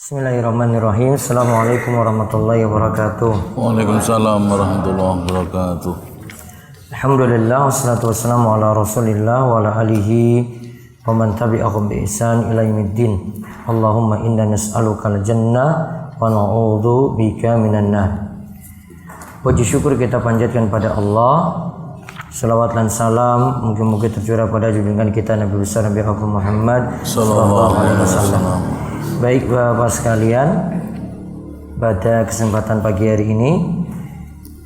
Bismillahirrahmanirrahim. Assalamualaikum warahmatullahi wabarakatuh. Waalaikumsalam warahmatullahi wabarakatuh. Alhamdulillah wassalatu wassalamu ala Rasulillah wa ala alihi wa man tabi'ahum bi ihsan ila yaumiddin. Allahumma inna nas'alukal jannah wa na'udzu bika minan nar. Puji syukur kita panjatkan pada Allah. Salawat dan salam mungkin tercurah pada junjungan kita Nabi besar Nabi Muhammad sallallahu alaihi wasallam. Baik Bapak sekalian, pada kesempatan pagi hari ini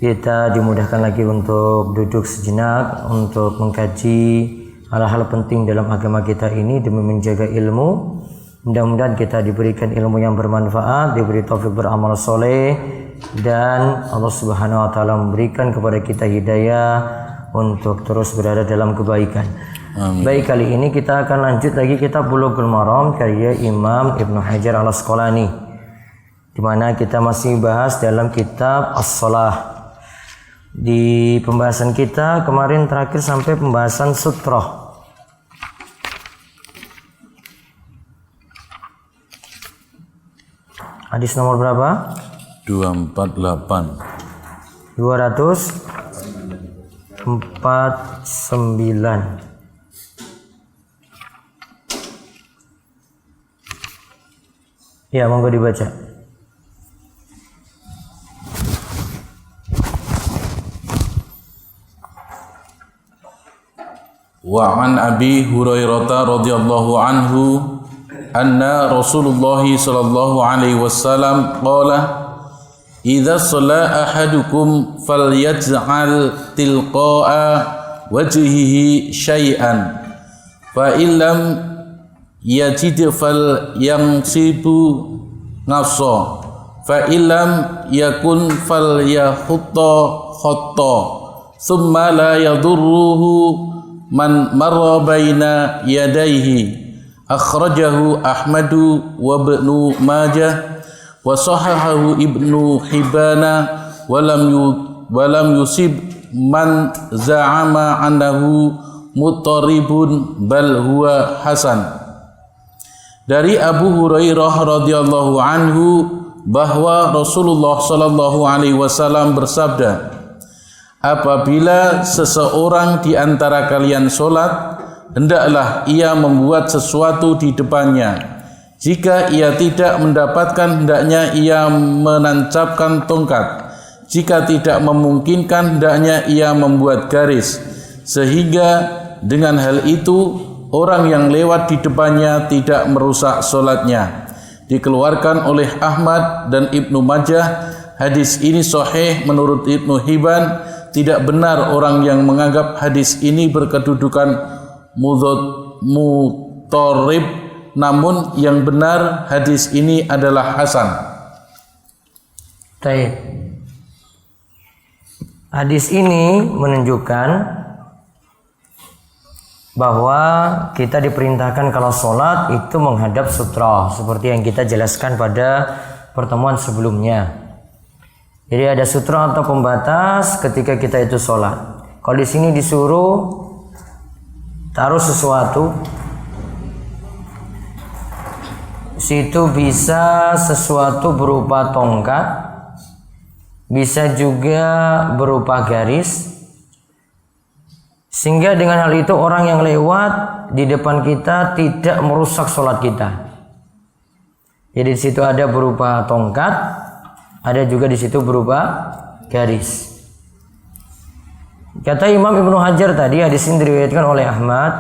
kita dimudahkan lagi untuk duduk sejenak untuk mengkaji hal-hal penting dalam agama kita ini demi menjaga ilmu. Mudah-mudahan kita diberikan ilmu yang bermanfaat, diberi taufik beramal soleh, dan Allah Subhanahu wa taala memberikan kepada kita hidayah untuk terus berada dalam kebaikan. Amin. Baik, kali ini kita akan lanjut lagi kitab Bulughul Maram karya Imam Ibnu Hajar Al-Asqalani, di mana kita masih bahas dalam kitab As-Shalah. Di pembahasan kita kemarin terakhir sampai pembahasan sutroh. Hadis nomor berapa? 249. 249. Ya, monggo dibaca. Wa an Abi Hurairah radhiyallahu anhu anna Rasulullah sallallahu alaihi wasallam qala idza shalla ahadukum falyaj'al tilqa'a wajhihi syai'an fa illam yajid fal yamsibu nafsa fa illam yakun fal yahutta khatta thumma la yadurruhu man marra baina yadayhi akhrajahu Ahmadu wa Ibnu Majah wa sahahahu Ibnu Hibana wa lam yusib man za'ama annahu mutaribun bal huwa hasan. Dari Abu Hurairah radhiyallahu anhu bahwa Rasulullah sallallahu alaihi wasallam bersabda, apabila seseorang di antara kalian salat, hendaklah ia membuat sesuatu di depannya. Jika ia tidak mendapatkan, hendaknya ia menancapkan tongkat. Jika tidak memungkinkan, hendaknya ia membuat garis, sehingga dengan hal itu orang yang lewat di depannya tidak merusak solatnya. Dikeluarkan oleh Ahmad dan Ibnu Majah. Hadis ini sahih menurut Ibnu Hibban. Tidak benar orang yang menganggap hadis ini berkedudukan mutarib, namun yang benar hadis ini adalah hasan. Baik. Hadis ini menunjukkan bahwa kita diperintahkan kalau sholat itu menghadap sutra, seperti yang kita jelaskan pada pertemuan sebelumnya. Jadi ada sutra atau pembatas ketika kita itu sholat. Kalau di sini disuruh taruh sesuatu, situ bisa sesuatu berupa tongkat, bisa juga berupa garis. Sehingga dengan hal itu orang yang lewat di depan kita tidak merusak sholat kita. Jadi di situ ada berupa tongkat, ada juga di situ berupa garis. Kata Imam Ibnu Hajar tadi, hadis ini diriwayatkan oleh Ahmad,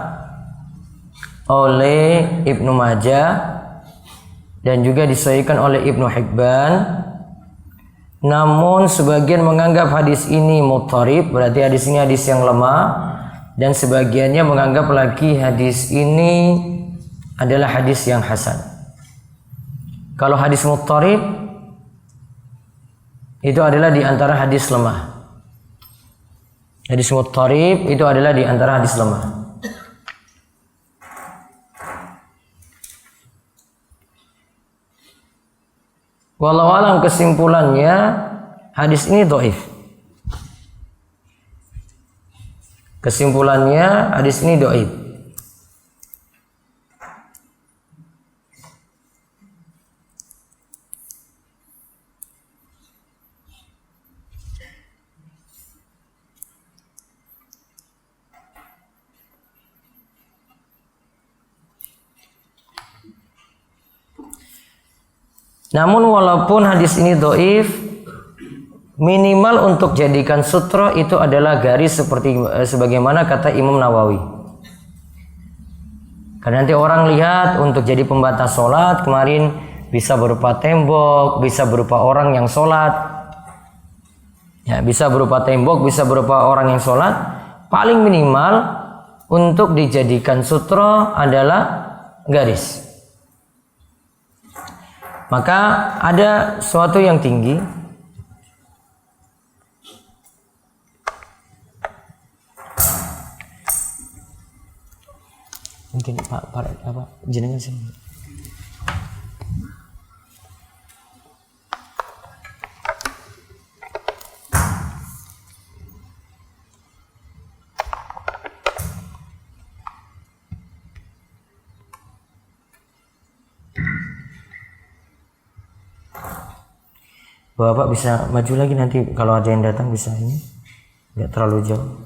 oleh Ibnu Majah, dan juga disahihkan oleh Ibnu Hibban. Namun sebagian menganggap hadis ini mutharib, berarti hadis ini hadis yang lemah. Dan sebagiannya menganggap lagi hadis ini adalah hadis yang hasan. Kalau hadis muttarib itu adalah di antara hadis lemah. Hadis muttarib itu adalah di antara hadis lemah. Walau alam kesimpulannya hadis ini dhaif. Kesimpulannya hadis ini dhaif. Namun walaupun hadis ini dhaif, minimal untuk jadikan sutra itu adalah garis seperti sebagaimana kata Imam Nawawi. Karena nanti orang lihat untuk jadi pembatas sholat kemarin bisa berupa tembok, bisa berupa orang yang sholat, ya bisa berupa tembok, bisa berupa orang yang sholat. Paling minimal untuk dijadikan sutra adalah garis. Maka ada suatu yang tinggi, mungkin Pak jenengan sini. Bapak bisa maju lagi nanti kalau ada yang datang bisa ini, nggak terlalu jauh.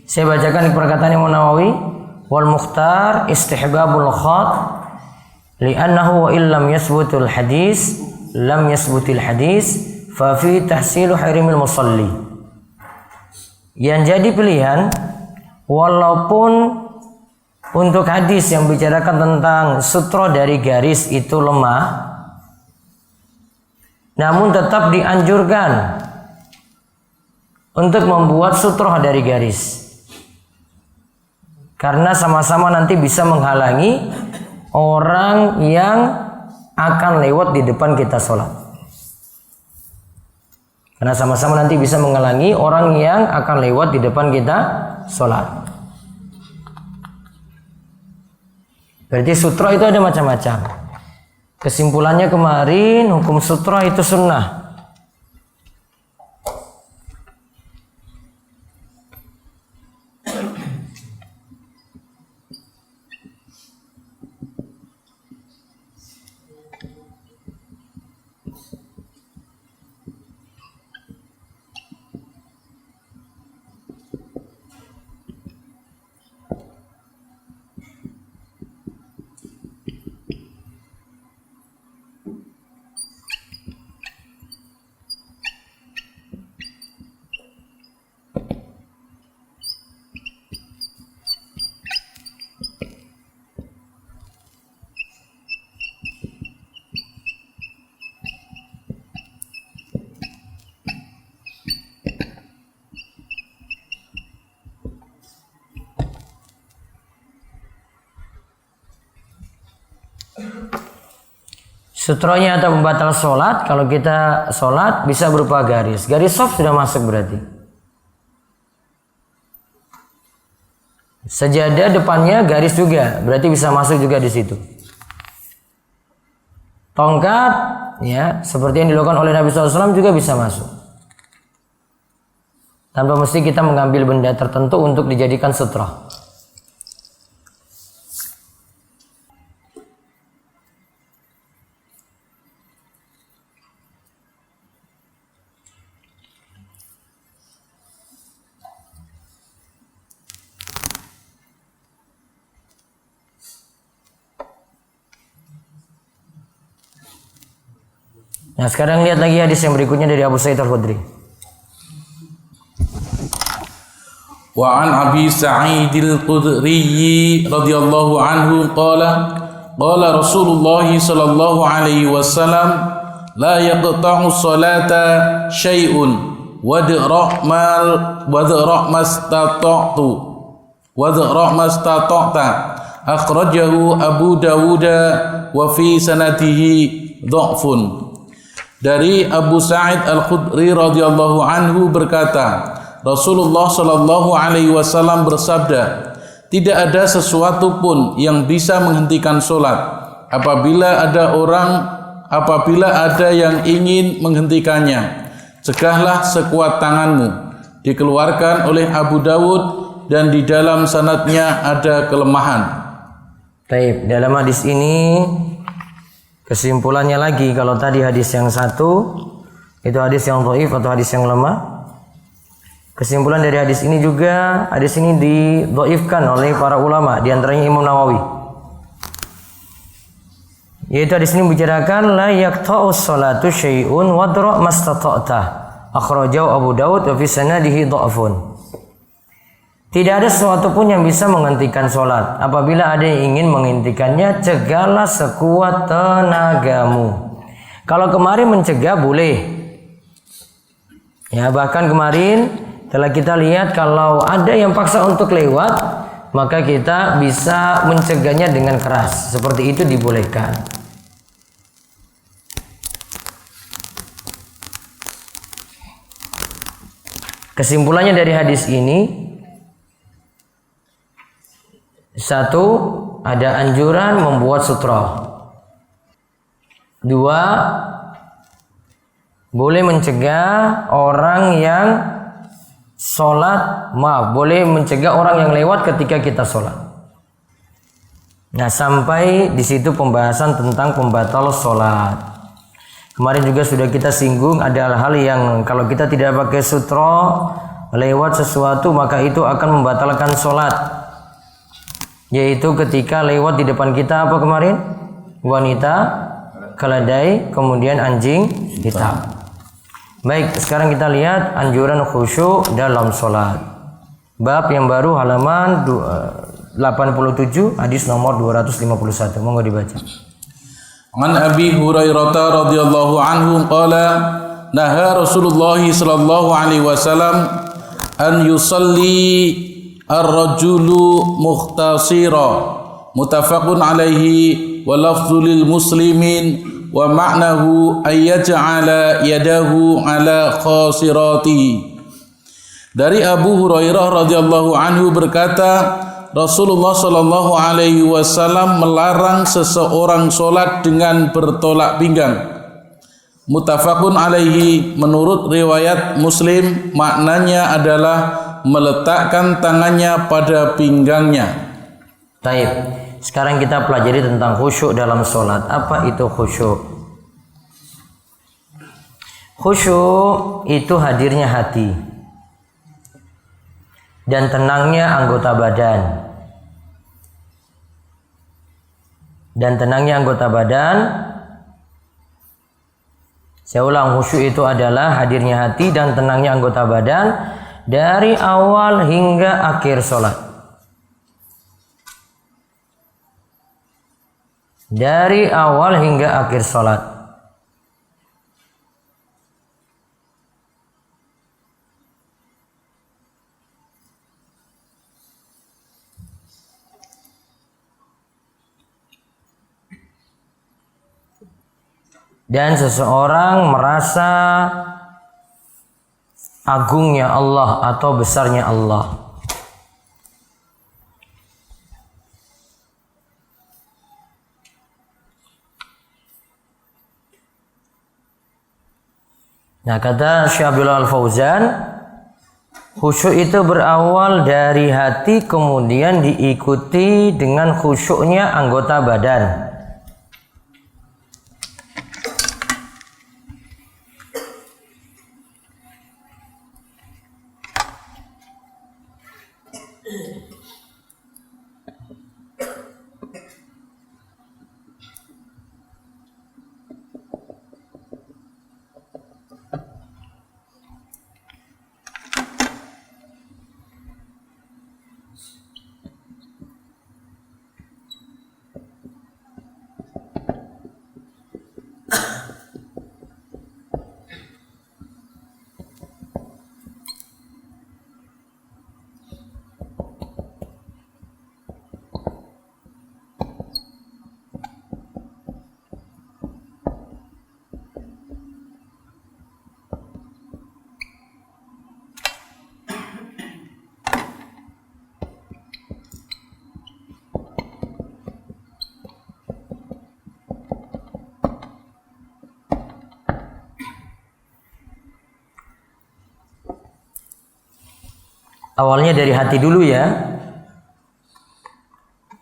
Saya bacakan perkataan Imam Nawawi, wal mukhtar istihbabul khat li'annahu wa illam yasbutul hadis lam yasbutil hadis fa fi tahsilu harimil musalli. Yang jadi pilihan, walaupun untuk hadis yang bicarakan tentang sutra dari garis itu lemah, namun tetap dianjurkan untuk membuat sutra dari garis. Karena sama-sama nanti bisa menghalangi orang yang akan lewat di depan kita sholat. Karena sama-sama nanti bisa menghalangi orang yang akan lewat di depan kita sholat. Berarti sutra itu ada macam-macam. Kesimpulannya kemarin hukum sutra itu sunnah. Sutranya atau pembatal sholat, kalau kita sholat bisa berupa garis. Garis soft sudah masuk berarti. Sajadah depannya garis juga, berarti bisa masuk juga di situ. Tongkat, ya, seperti yang dilakukan oleh Nabi SAW juga bisa masuk. Tanpa mesti kita mengambil benda tertentu untuk dijadikan sutra. Nah, sekarang lihat lagi hadis yang berikutnya dari Abu Sa'id Al-Khudri. Wa an Abi Sa'id Al-Khudri radhiyallahu anhu qala Rasulullah sallallahu alaihi wasallam la yaqta'u salata syai'un wadra' mastata'ta akhrajahu Abu Dawud wa fi sanadihi dha'fun. Dari Abu Sa'id Al-Khudri radhiyallahu anhu berkata, Rasulullah shallallahu alaihi wasallam bersabda, tidak ada sesuatu pun yang bisa menghentikan solat. Apabila ada yang ingin menghentikannya, cegahlah sekuat tanganmu. Dikeluarkan oleh Abu Dawud dan di dalam sanadnya ada kelemahan. Baik, dalam hadis ini kesimpulannya lagi, kalau tadi hadis yang satu itu hadis yang dhaif atau hadis yang lemah. Kesimpulan dari hadis ini juga, hadis ini didhaifkan oleh para ulama, di antaranya Imam Nawawi. Yaitu hadis ini membicarakan la yaqta'u sholatu syai'un wadra mastata'ta. Akhrajahu Abu Dawud wa fi sanadihi dha'fun. Tidak ada sesuatu pun yang bisa menghentikan sholat. Apabila ada yang ingin menghentikannya, cegahlah sekuat tenagamu. Kalau kemarin mencegah boleh. Ya, bahkan kemarin telah kita lihat kalau ada yang paksa untuk lewat, maka kita bisa mencegahnya dengan keras. Seperti itu dibolehkan. Kesimpulannya dari hadis ini, satu, ada anjuran membuat sutra. Dua, boleh mencegah orang yang boleh mencegah orang yang lewat ketika kita sholat. Nah, sampai di situ pembahasan tentang pembatal sholat. Kemarin juga sudah kita singgung, ada hal yang kalau kita tidak pakai sutra lewat sesuatu, maka itu akan membatalkan sholat. Yaitu ketika lewat di depan kita apa kemarin? Wanita, keledai, kemudian anjing hitam. Baik, sekarang kita lihat anjuran khusyuk dalam sholat. Bab yang baru halaman 87, hadis nomor 251. Monggo dibaca. An Abi Hurairah radhiyallahu anhu qala naha Rasulullah sallallahu alaihi wasallam an yusalli ar-rajulu mukhtasira muttafaqun alaihi wa lafdhu lil muslimin wa ma'nahu ay yaj'ala yadahu ala khasirati. Dari Abu Hurairah radhiyallahu anhu berkata, Rasulullah sallallahu alaihi wasallam melarang seseorang salat dengan bertolak pinggang. Muttafaqun alaihi, menurut riwayat Muslim, maknanya adalah meletakkan tangannya pada pinggangnya. Baik, sekarang kita pelajari tentang khusyuk dalam sholat. Apa itu khusyuk? Khusyuk itu hadirnya hati dan tenangnya anggota badan. Dan tenangnya anggota badan, saya ulang, khusyuk itu adalah hadirnya hati dan tenangnya anggota badan dari awal hingga akhir sholat. Dari awal hingga akhir sholat. Dan seseorang merasa agungnya Allah atau besarnya Allah. Nah, kata Syekh Abdullah Al-Fauzan, khusyuk itu berawal dari hati, kemudian diikuti dengan khusyuknya anggota badan. Awalnya dari hati dulu ya,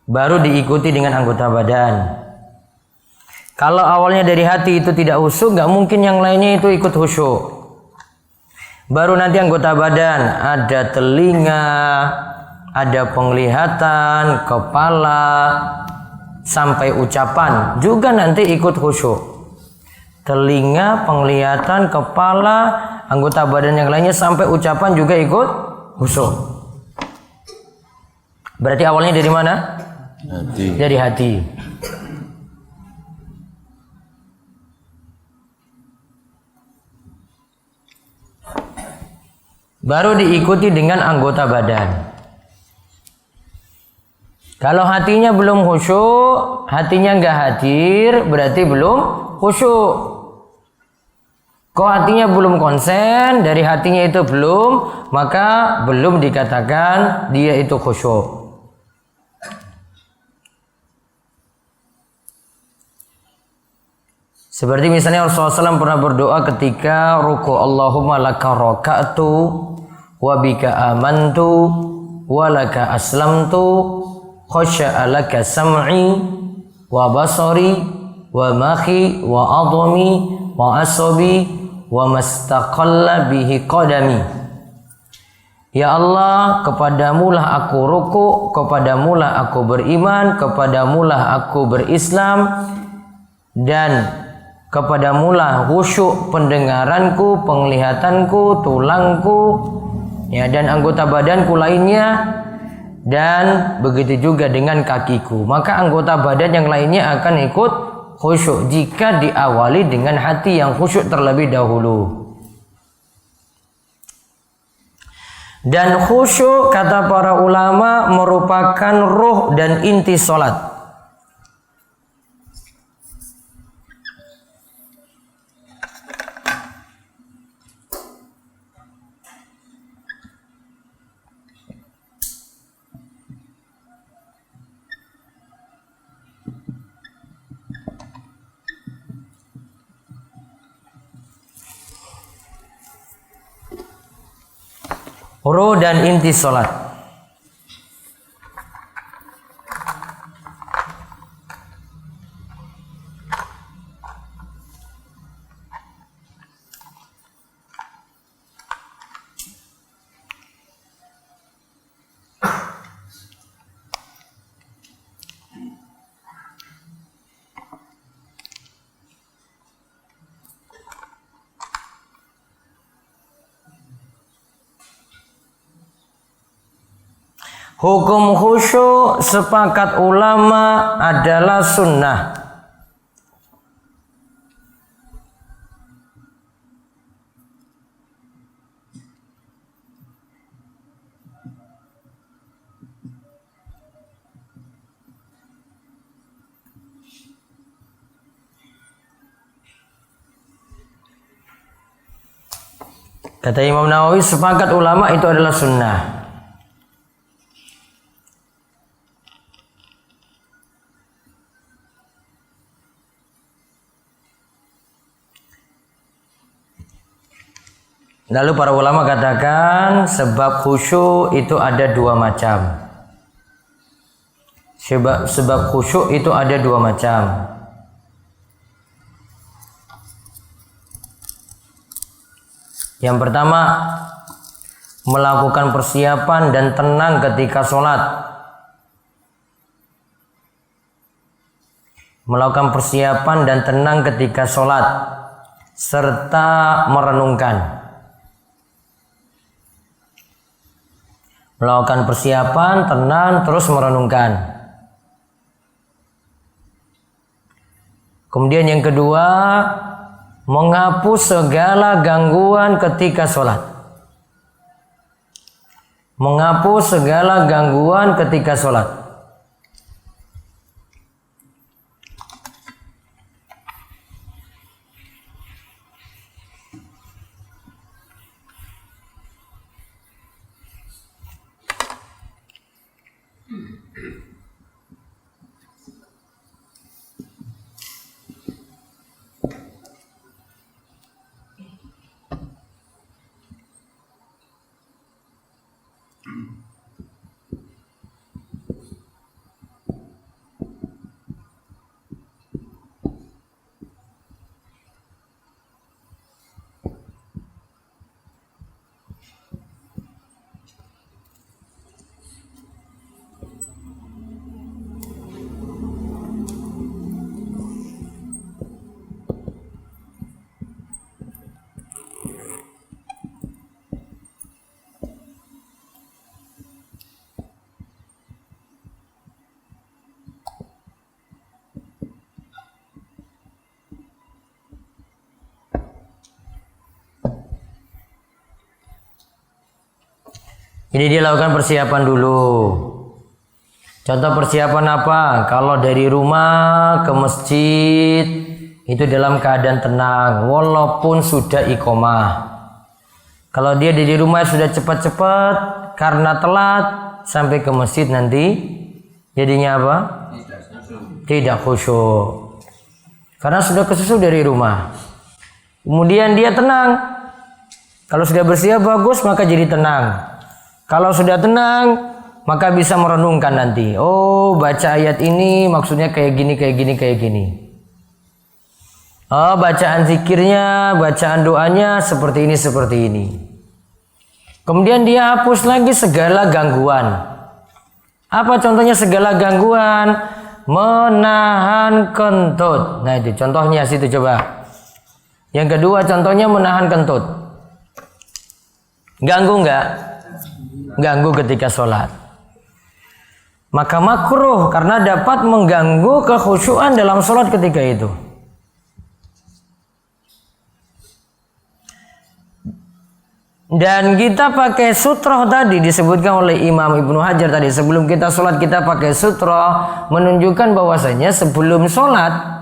baru diikuti dengan anggota badan. Kalau awalnya dari hati itu tidak khusyuk, nggak mungkin yang lainnya itu ikut khusyuk. Baru nanti anggota badan, ada telinga, ada penglihatan, kepala, sampai ucapan juga nanti ikut khusyuk. Telinga, penglihatan, kepala, anggota badan yang lainnya sampai ucapan juga ikut khusyuk. Berarti awalnya dari mana? Hati. Dari hati. Baru diikuti dengan anggota badan. Kalau hatinya belum khusyuk, hatinya nggak hadir, berarti belum khusyuk. Kok hatinya belum konsen, dari hatinya itu belum, maka belum dikatakan dia itu khusyuk. Seperti misalnya Rasulullah SAW pernah berdoa ketika ruku, Allahumma laka raka'tu wa bika amantu wa laka aslamtu khasya'a laka sam'i wa basari wa makhi wa adhami wa asabi wa mastaqalla bihi qadami. Ya Allah, kepadamulah aku ruku, kepadamulah aku beriman, kepadamulah aku berislam, dan kepadamulah khusyuk pendengaranku, penglihatanku, tulangku, ya, dan anggota badanku lainnya, dan begitu juga dengan kakiku. Maka anggota badan yang lainnya akan ikut khusyuk jika diawali dengan hati yang khusyuk terlebih dahulu. Dan khusyuk kata para ulama merupakan ruh dan inti sholat. Ruh dan inti sholat. Hukum khusyuk sepakat ulama adalah sunnah. Kata Imam Nawawi, sepakat ulama itu adalah sunnah. Lalu para ulama katakan sebab khusyuk itu ada dua macam. Sebab khusyuk itu ada dua macam. Yang pertama, melakukan persiapan dan tenang ketika sholat. Melakukan persiapan dan tenang ketika sholat serta merenungkan. Melakukan persiapan, tenang, terus merenungkan. Kemudian yang kedua, menghapus segala gangguan ketika sholat. Menghapus segala gangguan ketika sholat. Ini dia lakukan persiapan dulu. Contoh persiapan apa? Kalau dari rumah ke masjid itu dalam keadaan tenang walaupun sudah iqomah. Kalau dia dari rumah sudah cepat-cepat karena telat sampai ke masjid nanti jadinya apa? Tidak khusyuk. Karena sudah kesusu dari rumah. Kemudian dia tenang. Kalau sudah bersiap bagus maka jadi tenang. Kalau sudah tenang, maka bisa merenungkan nanti. Oh, baca ayat ini maksudnya kayak gini, kayak gini, kayak gini. Oh, bacaan zikirnya, bacaan doanya seperti ini, seperti ini. Kemudian dia hapus lagi segala gangguan. Apa contohnya segala gangguan? Menahan kentut. Nah, itu contohnya situ coba. Yang kedua contohnya menahan kentut. Ganggu enggak? Ganggu ketika sholat. Maka makruh karena dapat mengganggu kekhusyuan dalam sholat ketika itu. Dan kita pakai sutroh tadi disebutkan oleh Imam Ibnu Hajar tadi, sebelum kita sholat kita pakai sutroh, menunjukkan bahwasanya sebelum sholat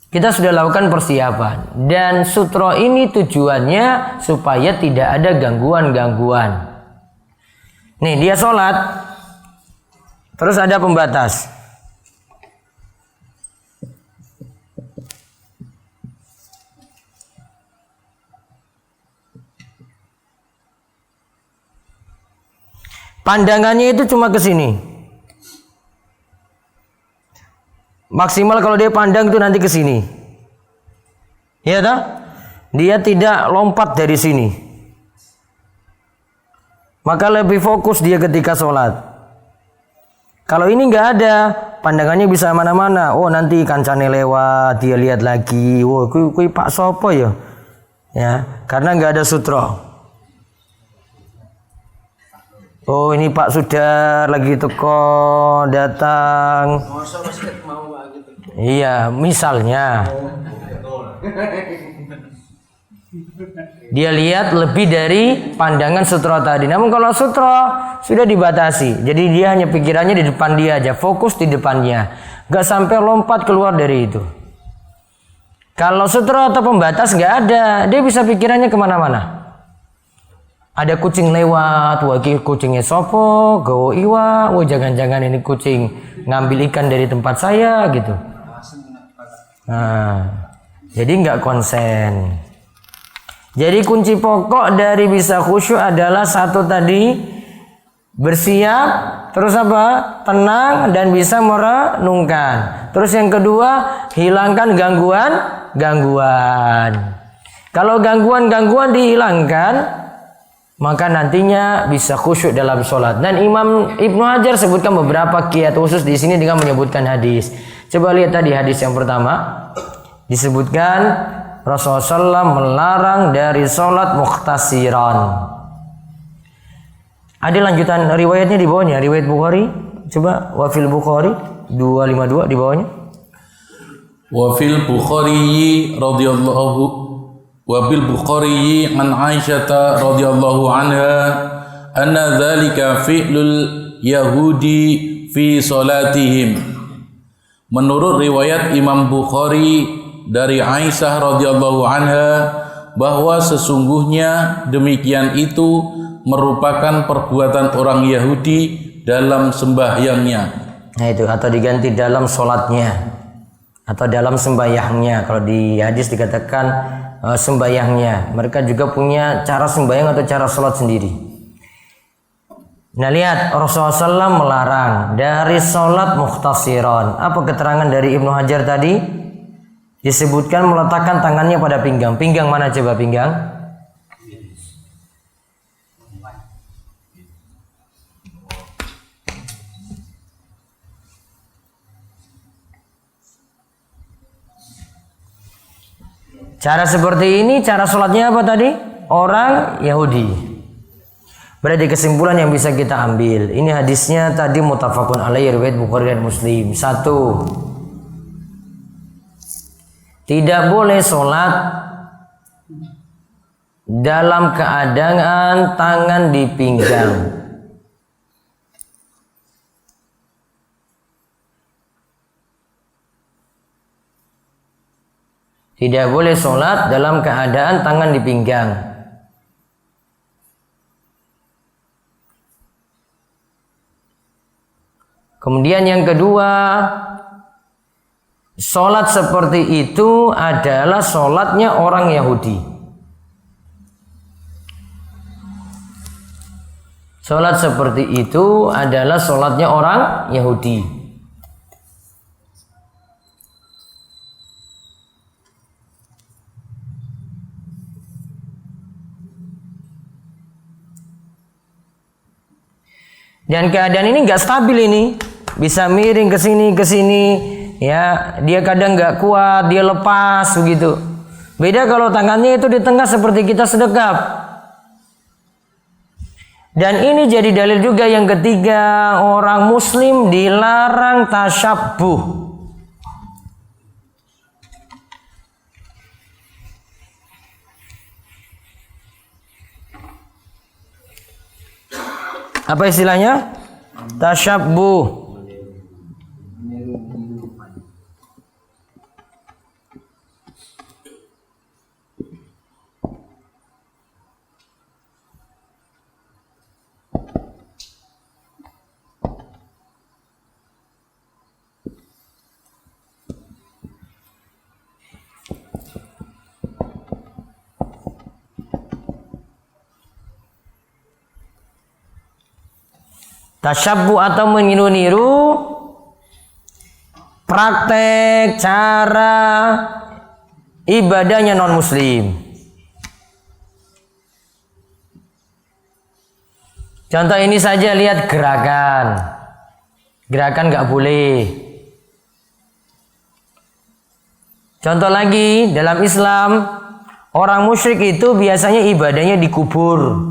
kita sudah lakukan persiapan. Dan sutroh ini tujuannya supaya tidak ada gangguan-gangguan. Nih dia sholat, terus ada pembatas. Pandangannya itu cuma ke sini. Maksimal kalau dia pandang itu nanti ke sini. Iya tak? Dia tidak lompat dari sini. Maka lebih fokus dia ketika sholat. Kalau ini nggak ada, pandangannya bisa mana-mana. Oh nanti kancane lewat, dia lihat lagi. Oh kui Pak Sopo ya. Ya, karena nggak ada sutra. Oh ini Pak sudah lagi teko datang. Iya, misalnya. Dia lihat lebih dari pandangan sutra tadi. Namun kalau sutra sudah dibatasi. Jadi dia hanya pikirannya di depan dia aja. Fokus di depannya. Gak sampai lompat keluar dari itu. Kalau sutra atau pembatas gak ada. Dia bisa pikirannya kemana-mana. Ada kucing lewat. Wah kucingnya sopo. Gawo iwa. Wah jangan-jangan ini kucing ngambil ikan dari tempat saya gitu. Nah, jadi nggak konsen. Jadi kunci pokok dari bisa khusyuk adalah satu tadi, bersiap, terus apa? Tenang dan bisa merenungkan. Terus yang kedua, hilangkan gangguan. Kalau gangguan dihilangkan, maka nantinya bisa khusyuk dalam sholat. Dan Imam Ibnu Hajar sebutkan beberapa kiat khusus di sini dengan menyebutkan hadis. Coba lihat tadi hadis yang pertama. Disebutkan Rasulullah SAW melarang dari sholat mukhtasiran. Ada lanjutan riwayatnya di bawahnya. Riwayat Bukhari. Coba wafil Bukhari 252 di bawahnya. Wafil Bukhari radhiyallahu wabil Bukhari an Aisyah radhiyallahu anha anna dzalika fi'lul yahudi fi salatihim. Menurut riwayat Imam Bukhari dari Aisyah radhiyallahu anha bahwa sesungguhnya demikian itu merupakan perbuatan orang Yahudi dalam sembahyangnya. Nah itu, atau diganti dalam sholatnya atau dalam sembahyangnya. Kalau di hadis dikatakan sembahyangnya. Mereka juga punya cara sembahyang atau cara sholat sendiri. Nah lihat, Rasulullah SAW melarang dari sholat mukhtasiron. Apa keterangan dari Ibnu Hajar tadi? Disebutkan meletakkan tangannya pada pinggang. Pinggang mana coba pinggang? Cara seperti ini, cara sholatnya apa tadi? Orang Yahudi. Berarti kesimpulan yang bisa kita ambil, ini hadisnya tadi muttafaqun alaihi riwayat Bukhari dan Muslim. 1. Tidak boleh sholat dalam keadaan tangan di pinggang. Tidak boleh sholat dalam keadaan tangan di pinggang. Kemudian yang kedua, sholat seperti itu adalah sholatnya orang Yahudi. Sholat seperti itu adalah sholatnya orang Yahudi. Dan keadaan ini nggak stabil ini. Bisa miring ke sini, ya. Dia kadang nggak kuat, dia lepas begitu. Beda kalau tangannya itu di tengah seperti kita sedekap. Dan ini jadi dalil juga yang ketiga, orang Muslim dilarang tasyabbuh. Apa istilahnya? Tasyabbuh. Tasyabbuh atau meniru-niru praktek cara ibadahnya non-muslim. Contoh ini saja, lihat gerakan. Gerakan nggak boleh. Contoh lagi, dalam Islam orang musyrik itu biasanya ibadahnya di kubur.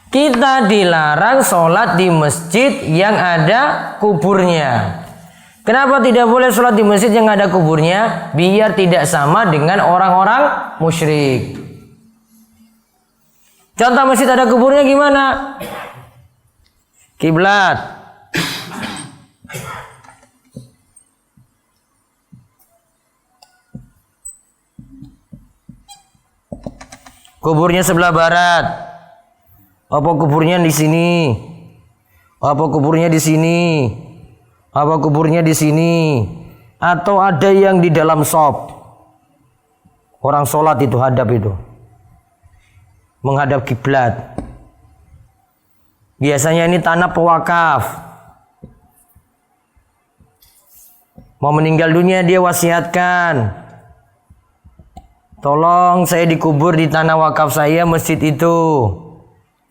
Kita dilarang sholat di masjid yang ada kuburnya. Kenapa tidak boleh sholat di masjid yang ada kuburnya? Biar tidak sama dengan orang-orang musyrik. Contoh masjid ada kuburnya gimana? Kiblat. Kuburnya sebelah barat. Apa kuburnya di sini? Apa kuburnya di sini? Apa kuburnya di sini? Atau ada yang di dalam shop? Orang sholat itu hadap itu, menghadap kiblat. Biasanya ini tanah pewakaf. Mau meninggal dunia dia wasiatkan, tolong saya dikubur di tanah wakaf saya, masjid itu.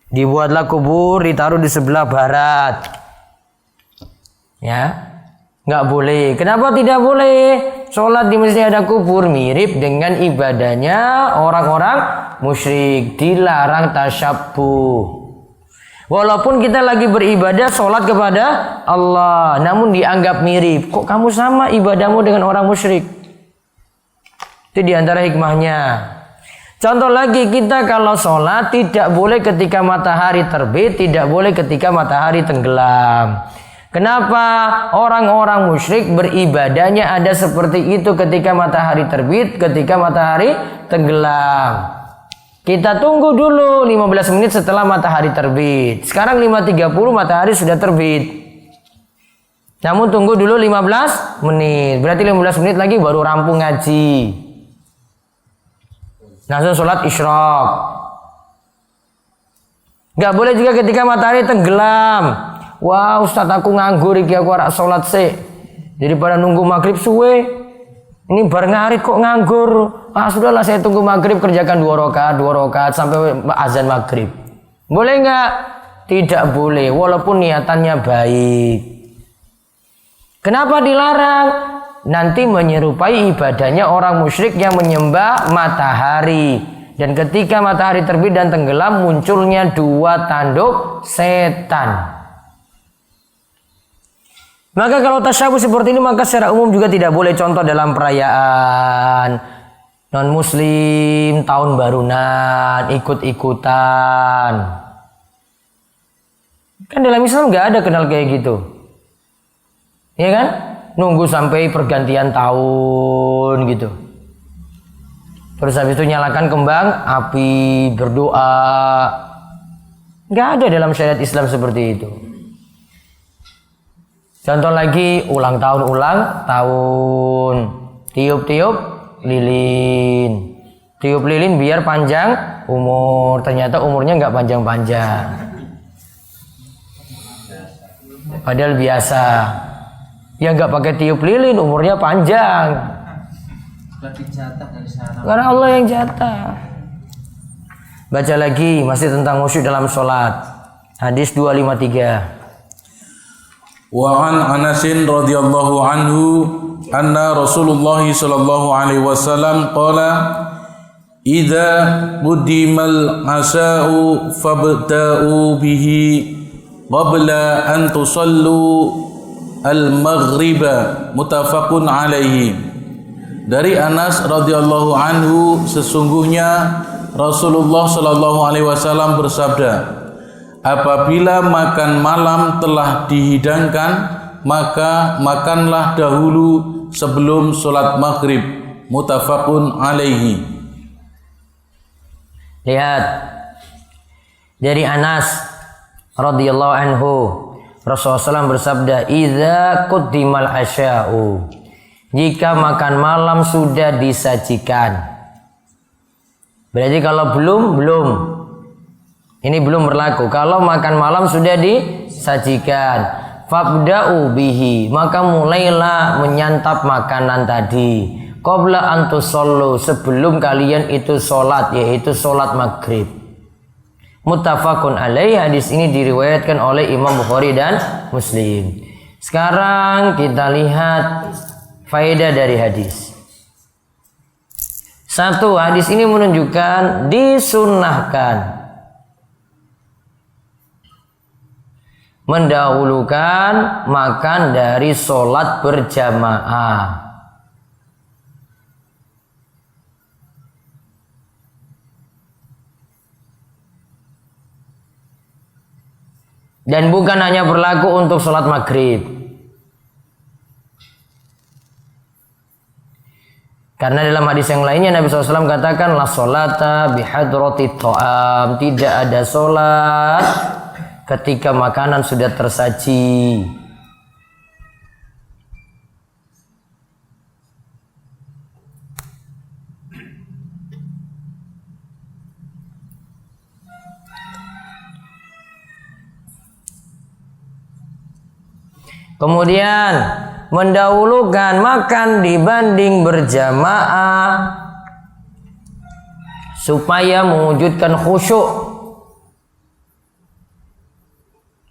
Dibuatlah kubur, ditaruh di sebelah barat. Ya, nggak boleh. Kenapa tidak boleh? Sholat di masjid ada kubur mirip dengan ibadahnya orang-orang musyrik. Dilarang tasyabbuh. Walaupun kita lagi beribadah sholat kepada Allah, namun dianggap mirip. Kok kamu sama ibadahmu dengan orang musyrik? Itu diantara hikmahnya. Contoh lagi, kita kalau sholat tidak boleh ketika matahari terbit, tidak boleh ketika matahari tenggelam. Kenapa? Orang-orang musyrik beribadahnya ada seperti itu ketika matahari terbit, ketika matahari tenggelam. Kita tunggu dulu 15 menit setelah matahari terbit. Sekarang 5.30 matahari sudah terbit. Namun tunggu dulu 15 menit. Berarti 15 menit lagi baru rampung ngaji. Langsung sholat isyraq. Nggak boleh juga ketika matahari tenggelam. Wah, Ustadz aku nganggur iki aku ora salat sik. Daripada nunggu maghrib suwe. Ini bareng ngarit kok nganggur. Ah sudahlah saya tunggu maghrib kerjakan 2 rakaat sampai azan maghrib. Boleh nggak? Tidak boleh, walaupun niatannya baik. Kenapa dilarang? Nanti menyerupai ibadahnya orang musyrik yang menyembah matahari. Dan ketika matahari terbit dan tenggelam munculnya 2 tanduk setan. Maka kalau tasyabbuh seperti ini maka secara umum juga tidak boleh. Contoh dalam perayaan non muslim, tahun barunan, ikut-ikutan. Kan dalam Islam nggak ada kenal kayak gitu. Ya kan? Nunggu sampai pergantian tahun gitu. Terus habis itu nyalakan kembang api, berdoa. Nggak ada dalam syariat Islam seperti itu. Contoh lagi ulang tahun, tiup-tiup lilin. Tiup lilin biar panjang umur. Ternyata umurnya nggak panjang-panjang. Padahal biasa. Ya nggak pakai tiup lilin umurnya panjang. Karena Allah yang jatah. Baca lagi masih tentang khusyuk dalam sholat. Hadis 253. Wa an Anas radhiyallahu anhu anna Rasulullah sallallahu alaihi wasallam qala idza budimal asa'u fabta'u bihi qabla an tusallu al-maghriba muttafaqun alaihi. Dari Anas radhiyallahu anhu sesungguhnya Rasulullah sallallahu alaihi wasallam bersabda, apabila makan malam telah dihidangkan, maka makanlah dahulu sebelum sholat maghrib. Muttafaqun alaihi. Lihat dari Anas radhiyallahu anhu, Rasulullah SAW bersabda, idza quddimal asya'u, jika makan malam sudah disajikan. Berarti kalau belum. Ini belum berlaku. Kalau makan malam sudah disajikan, fabda'u bihi, maka mulailah menyantap makanan tadi. Qabla an tusallu, sebelum kalian itu sholat, yaitu sholat maghrib. Muttafaqun alaih. Hadis ini diriwayatkan oleh Imam Bukhari dan Muslim. Sekarang kita lihat faedah dari hadis. 1. Hadis ini menunjukkan disunnahkan mendahulukan makan dari sholat berjamaah. Dan bukan hanya berlaku untuk sholat maghrib. Karena dalam hadis yang lainnya Nabi SAW katakan, la sholata bihadrati ta'am, tidak ada sholat ketika makanan sudah tersaji. Kemudian mendahulukan makan dibanding berjamaah supaya mewujudkan khusyuk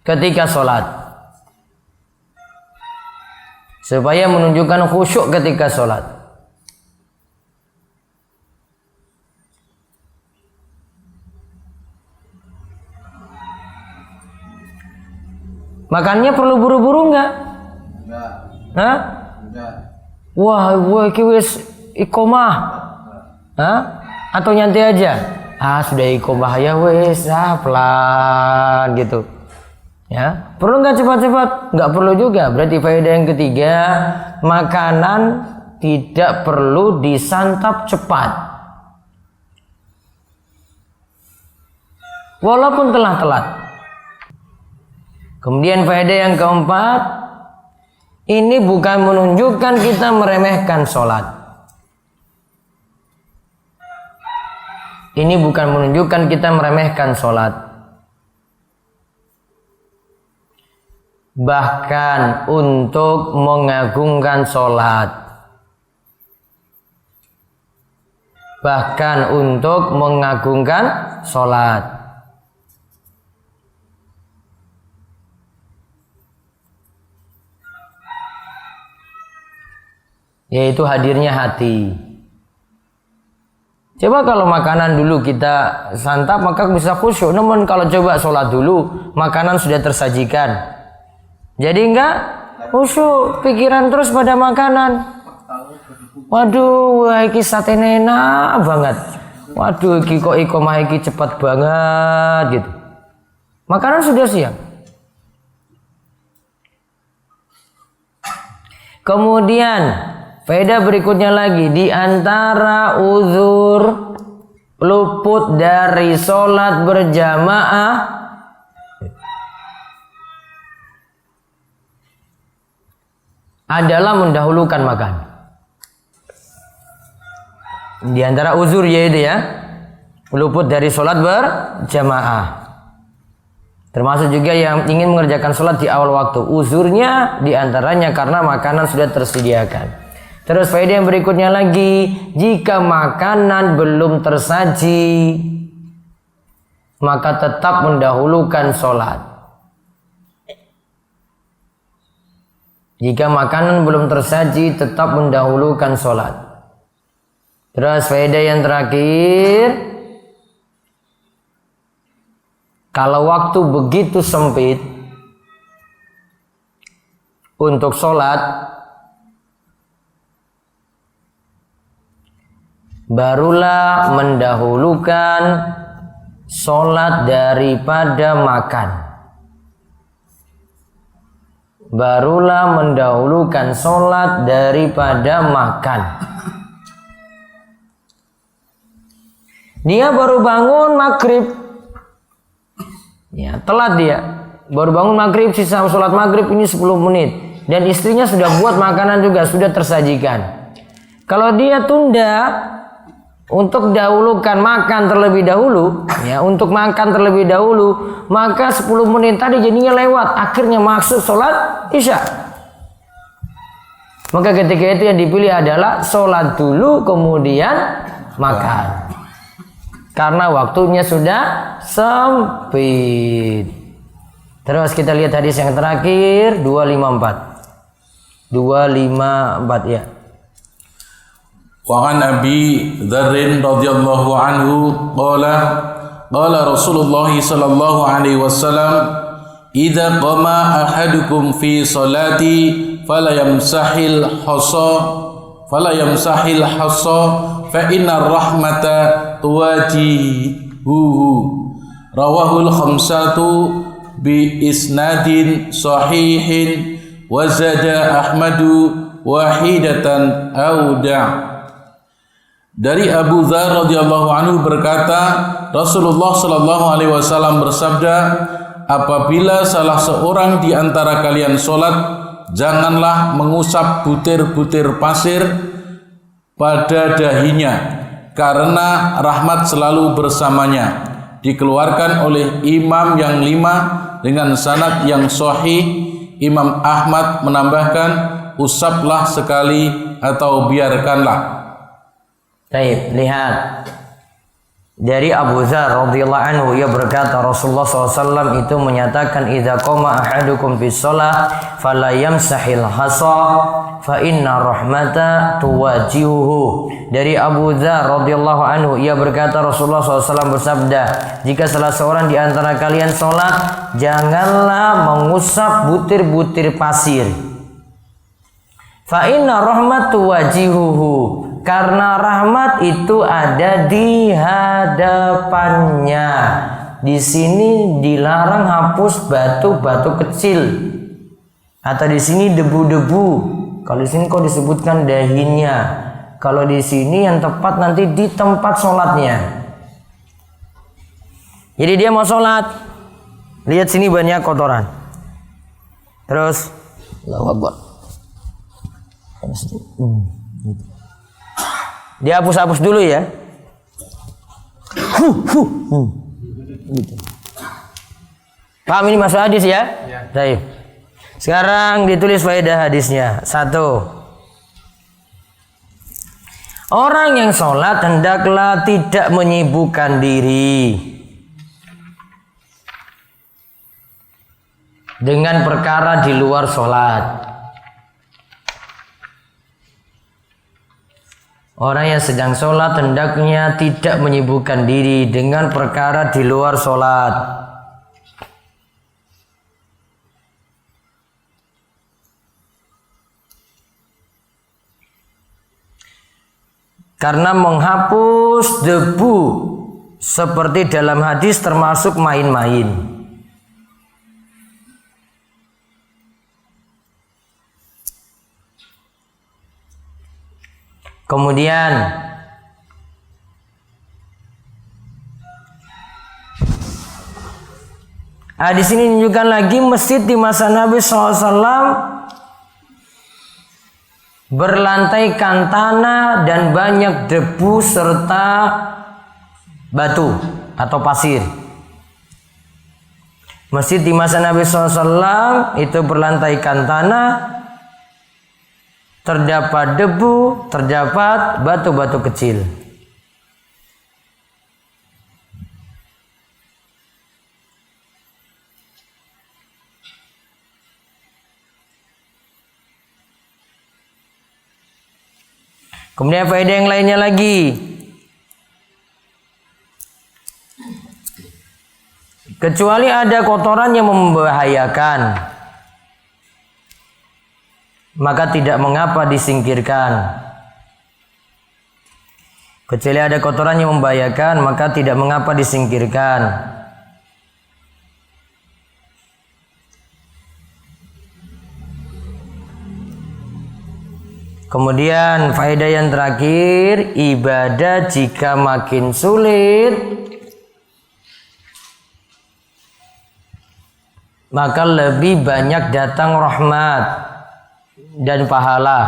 ketika sholat, supaya menunjukkan khusyuk ketika sholat. Makannya perlu buru-buru enggak? Hah? Wah, iki wis iqomah. Hah? Atau nyantai aja? Sudah iqomah ya wis, pelan gitu. Ya, perlu nggak cepat-cepat? Nggak perlu juga. Berarti faedah yang ketiga, makanan tidak perlu disantap cepat, walaupun telah telat. Kemudian faedah yang keempat, ini bukan menunjukkan kita meremehkan sholat. Ini bukan menunjukkan kita meremehkan sholat. bahkan untuk mengagungkan sholat. Bahkan untuk mengagungkan sholat. Yaitu hadirnya hati. Coba kalau makanan dulu kita santap maka bisa khusyuk. Namun kalau coba sholat dulu, makanan sudah tersajikan, jadi enggak khusyuk, pikiran terus pada makanan. Waduh, iki satene enak banget. Waduh, iki kok ikomah iki cepat banget gitu. Makanan sudah siap. Kemudian faedah berikutnya lagi, di antara uzur luput dari sholat berjamaah adalah mendahulukan makan. Di antara uzur yaitu luput dari sholat berjamaah. Termasuk juga yang ingin mengerjakan sholat di awal waktu. Uzurnya di antaranya karena makanan sudah tersediakan. Terus faedah yang berikutnya lagi, jika makanan belum tersaji, maka tetap mendahulukan sholat. Jika makanan belum tersaji, tetap mendahulukan sholat. Terus faedah yang terakhir, kalau waktu begitu sempit untuk sholat, barulah mendahulukan sholat daripada makan. Barulah mendahulukan sholat daripada makan. Dia baru bangun maghrib, telat dia. Baru bangun maghrib, sisa sholat maghrib ini 10 menit. Dan istrinya sudah buat makanan juga, sudah tersajikan. Kalau dia tunda untuk dahulukan makan terlebih dahulu, untuk makan terlebih dahulu, maka 10 menit tadi jadinya lewat, akhirnya masuk sholat isya. Maka ketika itu yang dipilih adalah sholat dulu kemudian makan, karena waktunya sudah sempit. Terus kita lihat hadis yang terakhir 254 ya. Wa an Abi Dzarr radhiyallahu anhu qala Rasulullah sallallahu alaihi wasallam idza qama ahadukum fi salati fala yamsahil hasa fa inna rahmata tuwajihuhu rawahul khamsatu bi isnadin sahihin wa zada Ahmadu wahidatan auda'. Dari Abu Dzar radhiyallahu anhu berkata, Rasulullah sallallahu alaihi wasallam bersabda, apabila salah seorang di antara kalian sholat, janganlah mengusap butir-butir pasir pada dahinya, karena rahmat selalu bersamanya. Dikeluarkan oleh imam yang 5 dengan sanad yang sahih. Imam Ahmad menambahkan, usaplah sekali atau biarkanlah. Baik, lihat dari Abu Dzar radhiyallahu anhu, ia berkata Rasulullah SAW itu menyatakan idza qama ahadukum fi shalah fala yamsahil hasa fa inna rahmata tuwajihuhu. Dari Abu Dzar radhiyallahu anhu, ia berkata Rasulullah SAW bersabda, jika salah seorang di antara kalian sholat, janganlah mengusap butir-butir pasir. Fa inna rahmat tuwajihuhu, karena rahmat itu ada di hadapannya. Di sini dilarang hapus batu-batu kecil, atau di sini debu-debu. Kalau di sini kok disebutkan dahinya. Kalau di sini yang tepat nanti di tempat sholatnya. Jadi dia mau sholat, lihat sini banyak kotoran. Terus, Allahu Akbar. Dia hapus-hapus dulu ya. Gitu. Paham ini masuk hadis ya? Baik. Sekarang ditulis faedah hadisnya. 1. Orang yang sholat hendaklah tidak menyibukkan diri dengan perkara di luar sholat. Orang yang sedang sholat hendaknya tidak menyibukkan diri dengan perkara di luar sholat. Karena menghapus debu seperti dalam hadis termasuk main-main. Kemudian di sini menunjukkan lagi masjid di masa Nabi SAW berlantaikan tanah dan banyak debu serta batu atau pasir. Masjid di masa Nabi SAW itu berlantaikan tanah, terdapat debu, terdapat batu-batu kecil. Kemudian faedah yang lainnya lagi. Kecuali ada kotoran yang membahayakan, maka tidak mengapa disingkirkan. Kecuali ada kotoran yang membahayakan, maka tidak mengapa disingkirkan. Kemudian faedah yang terakhir, ibadah jika makin sulit maka lebih banyak datang rahmat dan pahala.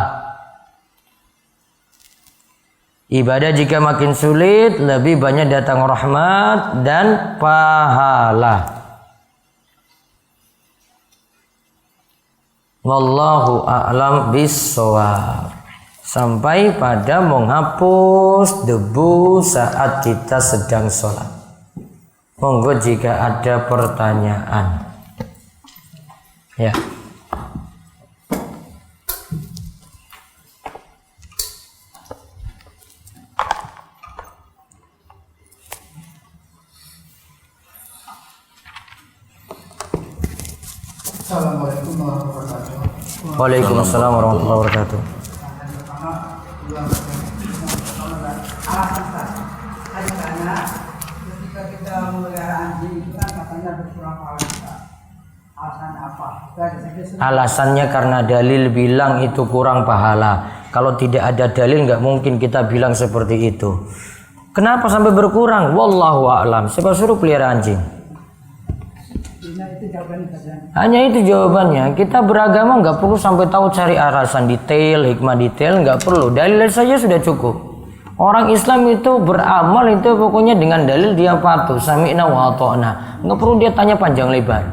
Ibadah jika makin sulit lebih banyak datang rahmat dan pahala. Wallahu a'lam bissawab. Sampai pada menghapus debu saat kita sedang sholat. Monggo jika ada pertanyaan. Ya. Assalamualaikum warahmatullahi wabarakatuh. Waalaikumsalam warahmatullahi wabarakatuh. Ketika kita memelihara anjing itu kan katanya berkurang pahala. Alasan apa? Alasannya karena dalil bilang itu kurang pahala. Kalau tidak ada dalil nggak mungkin kita bilang seperti itu. Kenapa sampai berkurang? Wallahu a'lam. Siapa suruh pelihara anjing? Hanya itu jawabannya. Kita beragama nggak perlu sampai tahu cari alasan detail, hikmah detail, nggak perlu. Dalil saja sudah cukup. Orang Islam itu beramal itu pokoknya dengan dalil dia patuh. Sami'na wa ata'na. Nggak perlu dia tanya panjang lebar.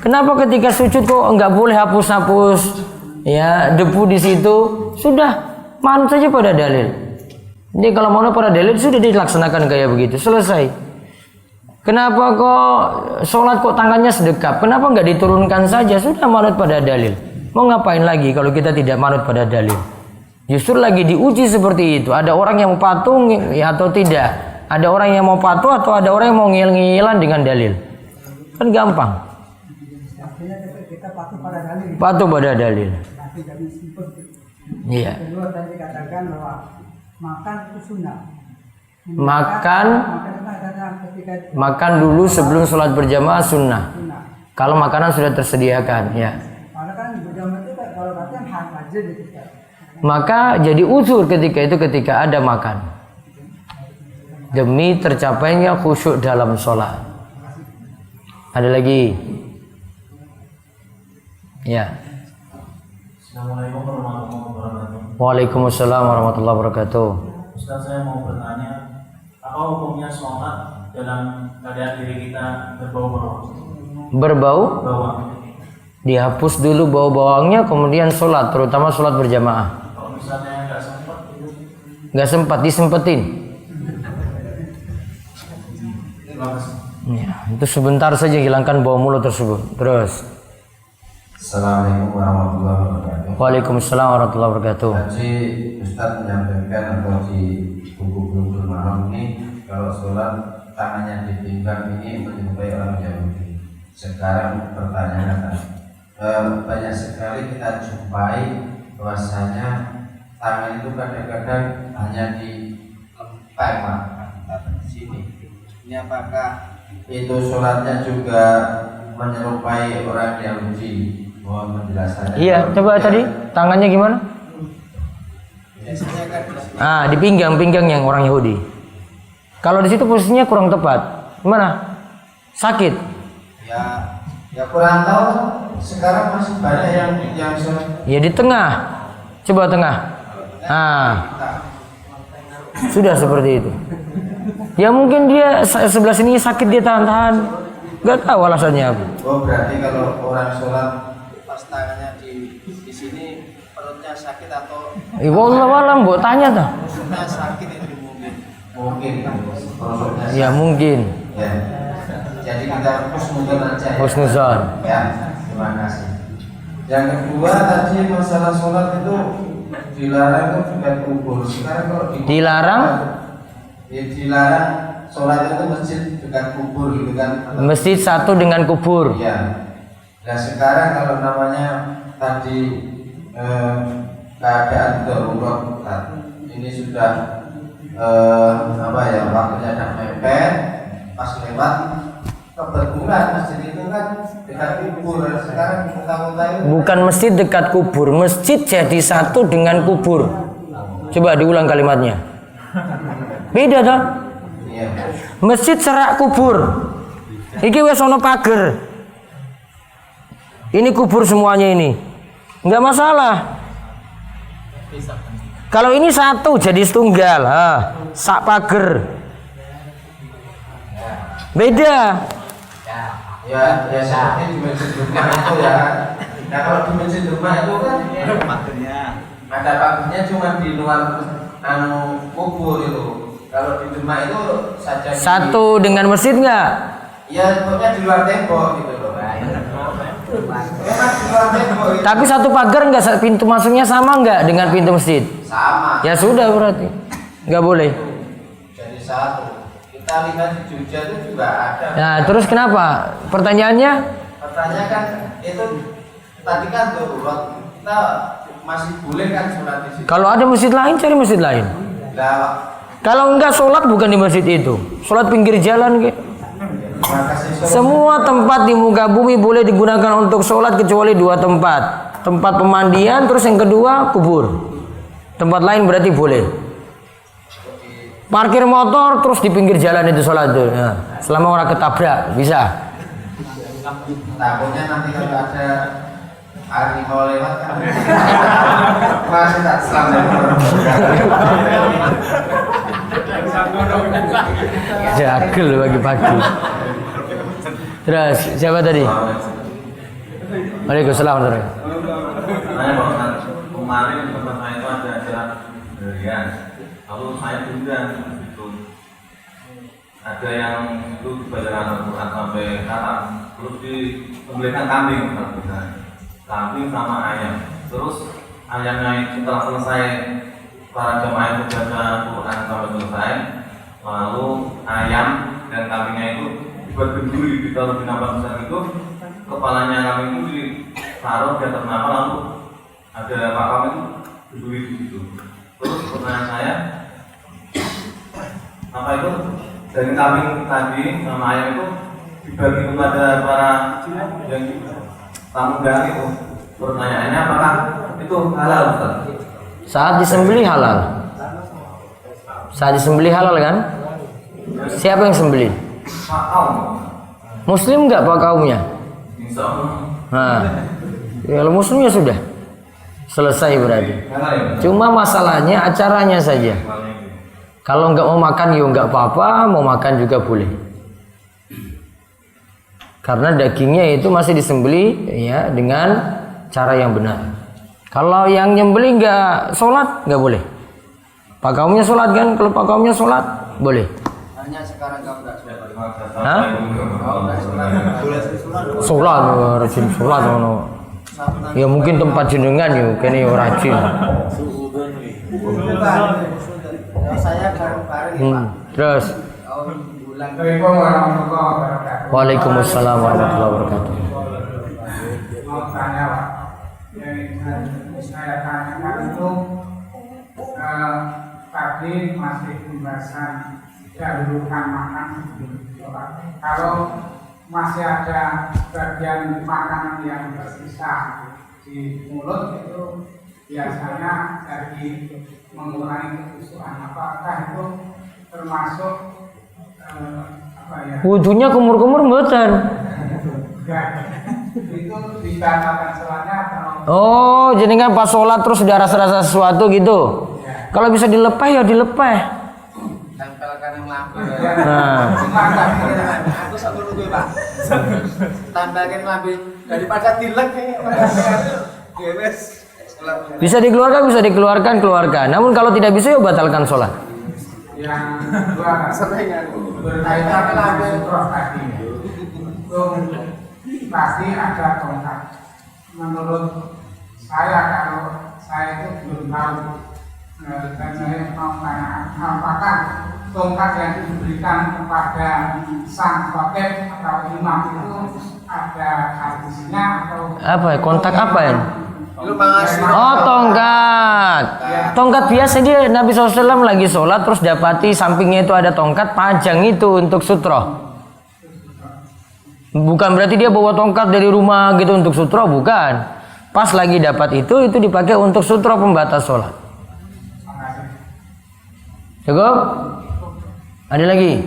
Kenapa ketika sujud kok nggak boleh hapus-hapus ya debu di situ? Sudah manut saja pada dalil. Jadi kalau manut pada dalil sudah dilaksanakan kayak begitu, selesai. Kenapa kok sholat kok tangannya sedekap? Kenapa nggak diturunkan saja? Sudah manut pada dalil. Mau ngapain lagi kalau kita tidak manut pada dalil? Justru lagi diuji seperti itu. Ada orang yang mau patuh ya, atau tidak? Ada orang yang mau patuh atau ada orang yang mau ngil-ngilan dengan dalil? Kan gampang. Kita patuh pada dalil. Patuh pada dalil. Iya. Kedua tadi katakan bahwa makan itu sunnah. Makan dulu sebelum sholat berjamaah sunnah. Kalau makanan sudah tersediakan, ya. Maka jadi uzur ketika ada makan. Demi tercapainya khusyuk dalam sholat. Ada lagi? Ya. Assalamualaikum warahmatullahi wabarakatuh. Waalaikumsalam warahmatullahi wabarakatuh. Ustaz, saya mau bertanya, apa hukumnya sholat dalam keadaan diri kita berbau-bau? Berbau? Bau. Dihapus dulu bau-bawangnya, kemudian sholat, terutama sholat berjamaah. Kalau misalnya nggak sempat itu Nggak sempat, disempetin. bagus. Ya, itu sebentar saja hilangkan bau mulut tersebut. Terus. Assalamualaikum warahmatullahi wabarakatuh. Waalaikumsalam warahmatullahi wabarakatuh. Tadi Ustaz menyampaikan atau di buku-buku malam ini kalau sholat tangannya dipinggang ini menyerupai orang Yahudi. Sekarang pertanyaan banyak sekali kita jumpai bahwasanya tangan itu kadang-kadang hanya di sini. Ini apakah itu sholatnya juga menyerupai orang Yahudi? Mohon penjelasannya. Iya, coba tadi tangannya gimana? Biasanya kan Ah, di pinggang yang orang Yahudi. Kalau di situ posisinya kurang tepat. Gimana? Sakit. ya kurang tahu. Sekarang masih banyak yang Ya di tengah. Coba tengah. Ah. Sudah seperti itu. Ya mungkin dia sebelah sini sakit, dia tahan-tahan. Gak tahu alasannya apa. Oh, berarti kalau orang sholat pas tangannya di sini perutnya sakit atau Wallahu alam, buat tanya dah. perutnya sakit itu mungkin perutnya Ya mungkin. ya. Jadi kita husnuzon aja ya. Husnuzon. Ya, terima kasih. Yang kedua tadi masalah sholat itu dilarang itu dekat kubur. Sekarang kalau di Dilarang? Ya, dilarang sholat itu masjid dekat kubur gitu kan? Masjid satu dengan kubur. Iya. Nah sekarang kalau namanya tadi keadaan darurat, ini sudah waktunya sudah mepet, pas lewat kebetulan masjid itu kan dekat kubur. Sekarang kita Bukan masjid dekat kubur, masjid jadi satu dengan kubur. Coba diulang kalimatnya. Beda dong. Iya. Masjid serak kubur. Iki wes ono pager. Ini kubur semuanya ini. Enggak masalah. Kalau ini satu jadi setunggal, sak pager. Beda. Ya seperti di masjid rumah itu ya. Nah kalau di masjid rumah itu kan ada pagernya cuma di luar kubur itu. Kalau di rumah itu saja Satu dengan masjid enggak? Ya pokoknya di luar tembok gitu loh. Memang di luar tembok gitu. Tapi satu pagar enggak, pintu masuknya sama enggak dengan pintu masjid? Sama. Ya sudah berarti. Enggak boleh. Jadi satu. Kita lihat di Jogja itu juga ada. Nah, terus kenapa? Pertanyaannya? Pertanyaan kan itu tadi kan darurat. Kita masih boleh kan sholat di situ. Kalau ada masjid lain, cari masjid lain. Lah, Kalau enggak sholat bukan di masjid itu, sholat pinggir jalan gitu. Semua tempat di muka bumi boleh digunakan untuk sholat kecuali dua tempat. Tempat pemandian, terus yang kedua kubur. Tempat lain berarti boleh. Parkir motor terus di pinggir jalan itu sholat tuh. Ya. Selama orang ketabrak bisa. takutnya nanti kalau ada harimau lewat kan masih tak selamat. Jagel pagi-pagi. Terus siapa tadi? Waalaikumsalam warahmatullahi Kemarin tempat saya itu ada acara berian, lalu saya diundang itu ada yang itu dibacakan Al-Quran sampai khatam, terus disembelihkan kambing sama ayam. Terus ayamnya setelah selesai para jemaah itu baca Al-Quran sampai selesai, lalu ayam dan kambingnya itu dibuat berduri, ditaruh di nampak besar itu, kepalanya kambing itu ditaruh di atas nampak, lalu ada Pak Kami itu berduri di situ. Terus pertanyaan saya, apa itu dari kambing tadi sama ayam itu dibagi kepada para yang tamu undangan itu? Pertanyaannya apakah itu halal, Ustaz? Saat disembelih halal. Saat disembelih halal kan? Siapa yang sembelih? Pak kaum? Muslim enggak pak kaumnya? Insya Allah. Nah, kalau muslim ya sudah selesai berarti. Halal ya? Cuma masalahnya acaranya saja. Kalau nggak mau makan ya nggak apa-apa, mau makan juga boleh. Karena dagingnya itu masih disembeli ya dengan cara yang benar. Kalau yang nyembeli nggak sholat nggak boleh. Pak kaumnya sholat kan? Kalau pak kaumnya sholat boleh. Hanya sekarang kamu nggak sholat. Hah? Sholat, rajin sholat no. Ya mungkin tempat jenengan yuk, kene yo rajin. Saya bareng-bareng Pak. Terus. Assalamualaikum warahmatullahi wabarakatuh. Waalaikumsalam warahmatullahi wabarakatuh. Mau tanya Pak, yang saya tanyakan itu tadi masih pembahasan dahulukan makan sebelum sholat. Kalau masih ada bagian makanan yang tersisa di mulut itu biasanya dari mengurangi kekhusyuan. Apakah itu termasuk apa ya? Wudunya kumur-kumur mboten. Itu dibatalkan sholatnya atau? Oh, jenengan pas sholat terus udah rasa-rasa sesuatu gitu. Kalau bisa dilepeh ya dilepeh. Tempelkan yang lampu. Nah, Aku sama lu Pak. Tempelkan lampu daripada dilek wes. bisa dikeluarkan, keluarkan. Namun kalau tidak bisa ya batalkan sholat. Yang kedua berkaitan dengan sutroh tadi. Itu pasti ada tongkat. Menurut saya kalau saya itu belum tahu dan saya mau tanya apakah tongkat yang diberikan kepada sang khotib atau imam itu ada hadisnya atau Apa ya? Kontak apa ya? Oh, Tongkat. Tongkat biasa dia Nabi SAW lagi sholat terus dapati sampingnya itu ada tongkat, pajang itu untuk sutroh. Bukan berarti dia bawa tongkat dari rumah gitu untuk sutroh, bukan. Pas lagi dapat itu dipakai untuk sutroh pembatas sholat. Cukup? Ada lagi?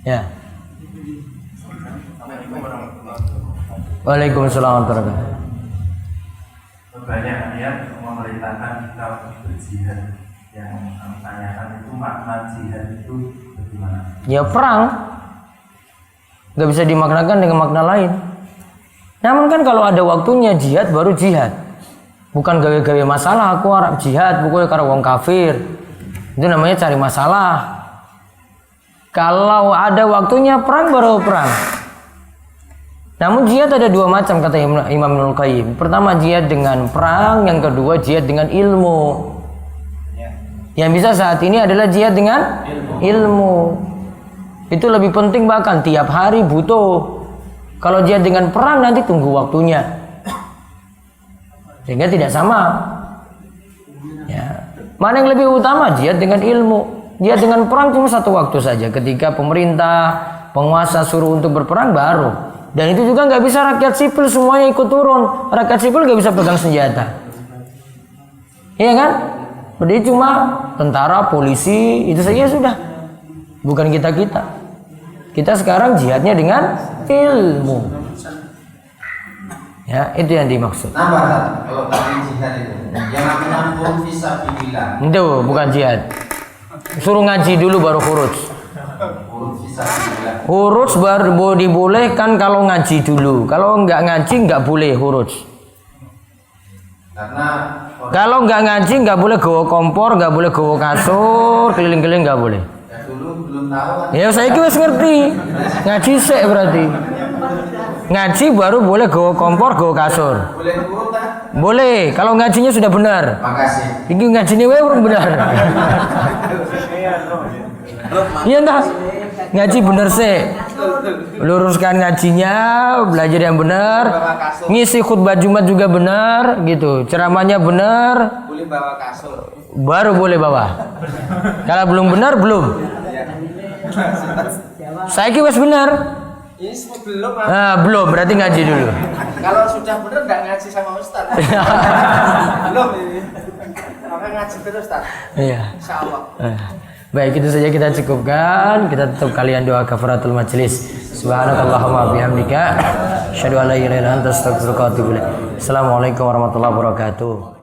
Ya. Waalaikumsalam warahmatullahi wabarakatuh. Banyak ayat memerintahkan kita untuk berjihad. Yang kami tanyakan itu makna jihad itu bagaimana? Ya perang. Gak bisa dimaknakan dengan makna lain. Namun kan kalau ada waktunya jihad baru jihad. Bukan gawe-gawe masalah aku harap jihad pokoknya karo wong kafir. Itu namanya cari masalah. Kalau ada waktunya perang baru perang. Namun jihad ada dua macam kata Imam Ibnul Qayyim. Pertama jihad dengan perang, yang kedua jihad dengan ilmu. Yang bisa saat ini adalah jihad dengan ilmu. Itu lebih penting bahkan tiap hari butuh. Kalau jihad dengan perang nanti tunggu waktunya. Sehingga tidak sama. Ya. Mana yang lebih utama? Jihad dengan ilmu. Jihad dengan perang cuma satu waktu saja. Ketika pemerintah, penguasa suruh untuk berperang baru. Dan itu juga nggak bisa rakyat sipil semuanya ikut turun. Rakyat sipil nggak bisa pegang senjata. Iya kan? Jadi cuma tentara, polisi itu saja sudah. Bukan kita. Kita sekarang jihadnya dengan ilmu. Ya, itu yang dimaksud. Nambah kalau tadi jihad itu yang namanya pun fisabilillah. Itu bukan jihad. Suruh ngaji dulu baru khuruj. Khuruj baru dibolehkan kalau ngaji dulu. Kalau nggak ngaji nggak boleh khuruj. Karena Kalau nggak ngaji nggak boleh gawa kompor, nggak boleh gawa kasur, keliling-keliling nggak boleh. ya dulu belum tahu kan. Ya saya kira ngerti. Ngaji sih berarti. Ngaji baru boleh gawa kompor, gawa kasur. Boleh turun kan? Boleh, kalau ngajinya sudah benar. Makasih. Ini ngajinya wae urung benar. Iya entah. Ngaji bener sih. Luruskan ngajinya, belajar yang benar. Ngisi khutbah Jumat juga benar gitu. Ceramahnya benar. Boleh bawa kasur. Baru boleh bawa. Kalau belum benar belum. Saya kira wes benar. Ini semua belum. Nah, belum berarti ngaji dulu. Kalau sudah benar nggak ngaji sama Ustaz. Belum ini. Maka ngaji terus Ustaz. Iya. Insyaallah. Baik, itu saja kita cukupkan. Kita tutup kalian doa kafaratul majlis. Subhanakallahumma bihamdika asyhadu an la ilaha illa anta astaghfiruka wa atubu ilaik. Assalamualaikum warahmatullahi wabarakatuh.